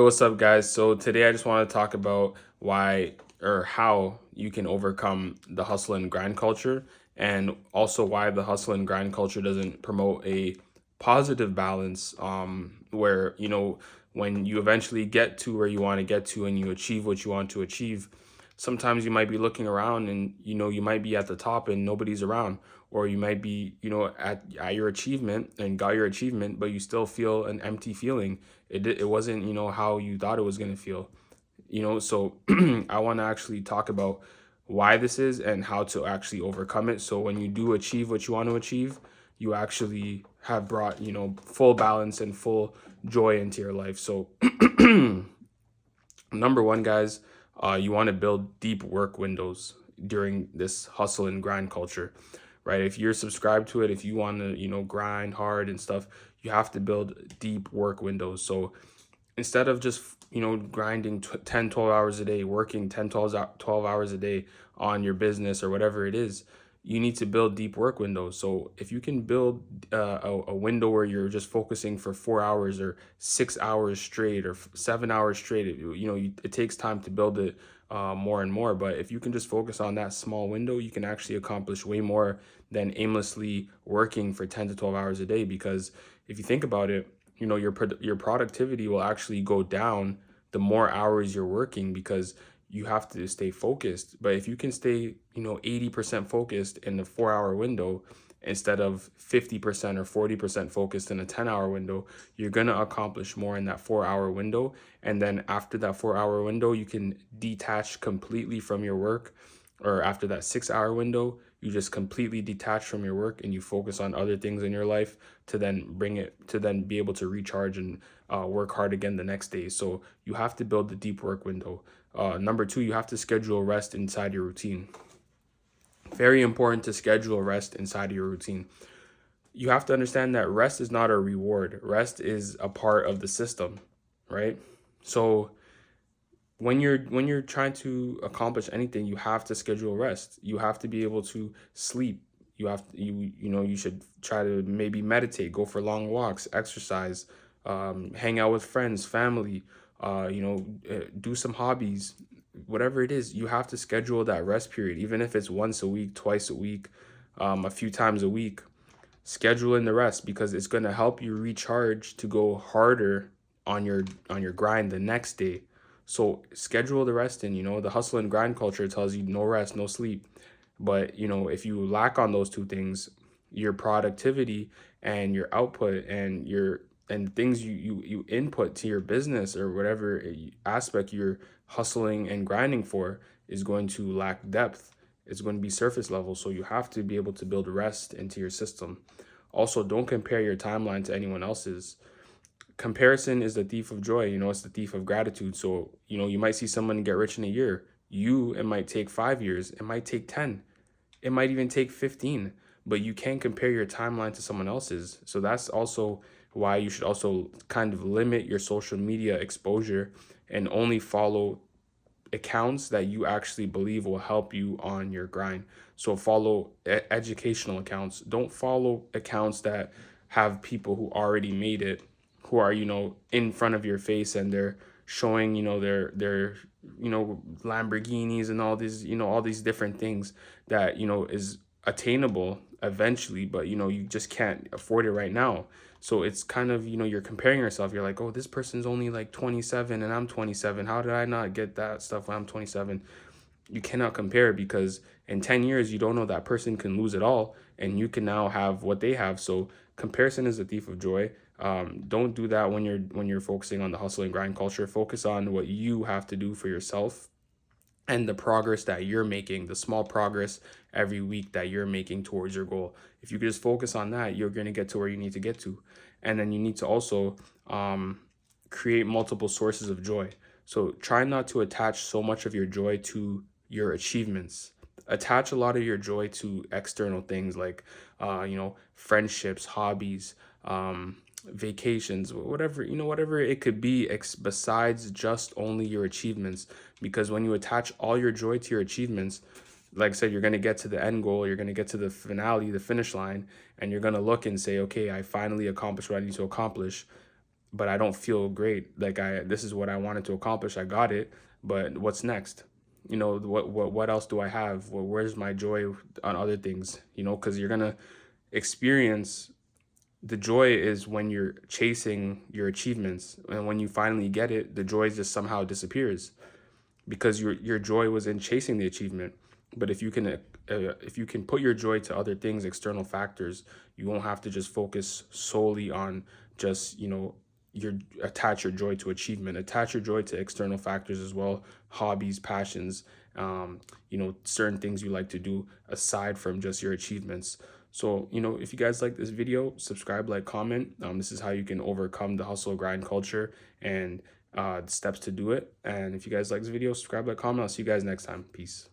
What's up, guys? So today I just want to talk about why or how you can overcome the hustle and grind culture, and also why the hustle and grind culture doesn't promote a positive balance. Where when you eventually get to where you want to get to and you achieve what you want to achieve, sometimes you might be looking around and you might be at the top and nobody's around, or you might be at your achievement and got your achievement, but you still feel an empty feeling. It wasn't how you thought it was going to feel. So I want to actually talk about why this is and how to actually overcome it, so when you do achieve what you want to achieve, you actually have brought full balance and full joy into your life. So number one, guys, you want to build deep work windows during this hustle and grind culture, right? If you're subscribed to it, if you want to grind hard and stuff, you have to build deep work windows. So instead of just grinding 10 12 hours a day, working 10 12 hours a day on your business or whatever it is, you need to build deep work windows. So if you can build a window where you're just focusing for 4 hours or 6 hours straight or 7 hours straight, it takes time to build it more and more. But if you can just focus on that small window, you can actually accomplish way more than aimlessly working for 10 to 12 hours a day. Because if you think about it, your productivity will actually go down the more hours you're working, because you have to stay focused. But if you can stay 80% focused in the 4 hour window instead of 50% or 40% focused in a 10 hour window, you're going to accomplish more in that 4 hour window. And then after that 4 hour window, you can detach completely from your work. Or after that 6 hour window, you just completely detach from your work and you focus on other things in your life, to then be able to recharge and work hard again the next day. So you have to build the deep work window. Number two, you have to schedule rest inside your routine. Very important to schedule rest inside of your routine. You have to understand that rest is not a reward. Rest is a part of the system, right? So when you're trying to accomplish anything, you have to schedule rest. You have to be able to sleep. You should try to maybe meditate, go for long walks, exercise, hang out with friends, family, do some hobbies, whatever it is. You have to schedule that rest period, even if it's once a week, twice a week, a few times a week. Schedule in the rest, because it's going to help you recharge to go harder on your grind the next day. So schedule the rest in. The hustle and grind culture tells you no rest, no sleep. But if you lack on those two things, your productivity and your output and things you input to your business or whatever aspect you're hustling and grinding for is going to lack depth. It's going to be surface level. So you have to be able to build rest into your system. Also, don't compare your timeline to anyone else's. Comparison is the thief of joy. It's the thief of gratitude. So you might see someone get rich in a year. It might take 5 years, it might take 10, it might even take 15, but you can't compare your timeline to someone else's. So that's also why you should also kind of limit your social media exposure and only follow accounts that you actually believe will help you on your grind. So follow educational accounts. Don't follow accounts that have people who already made it, who are in front of your face, and they're showing their Lamborghinis and all these different things that is attainable eventually, but you just can't afford it right now. So it's kind of you're comparing yourself. You're like, oh, this person's only like 27 and I'm 27. How did I not get that stuff when I'm 27? You cannot compare, because in 10 years you don't know, that person can lose it all and you can now have what they have. So comparison is a thief of joy. Don't do that when you're focusing on the hustle and grind culture. Focus on what you have to do for yourself and the progress that you're making, the small progress every week that you're making towards your goal. If you could just focus on that, you're going to get to where you need to get to. And then you need to also create multiple sources of joy. So try not to attach so much of your joy to your achievements. Attach a lot of your joy to external things like, friendships, hobbies, vacations, whatever it could be, besides just only your achievements. Because when you attach all your joy to your achievements, like I said, you're going to get to the end goal, you're going to get to the finale, the finish line, and you're going to look and say, okay, I finally accomplished what I need to accomplish. but I don't feel great. Like, this is what I wanted to accomplish. I got it, but what's next? You know, what else do I have? Where's my joy on other things? You know, because you're gonna experience the joy is when you're chasing your achievements, and when you finally get it, the joy just somehow disappears because your joy was in chasing the achievement. But if you can put your joy to other things, external factors, you won't have to just focus solely on just, your attach your joy to achievement. Attach your joy to external factors as well, hobbies, passions, certain things you like to do aside from just your achievements. So, if you guys like this video, subscribe, like, comment. This is how you can overcome the hustle grind culture, and the steps to do it. And if you guys like this video, subscribe, like, comment. I'll see you guys next time. Peace.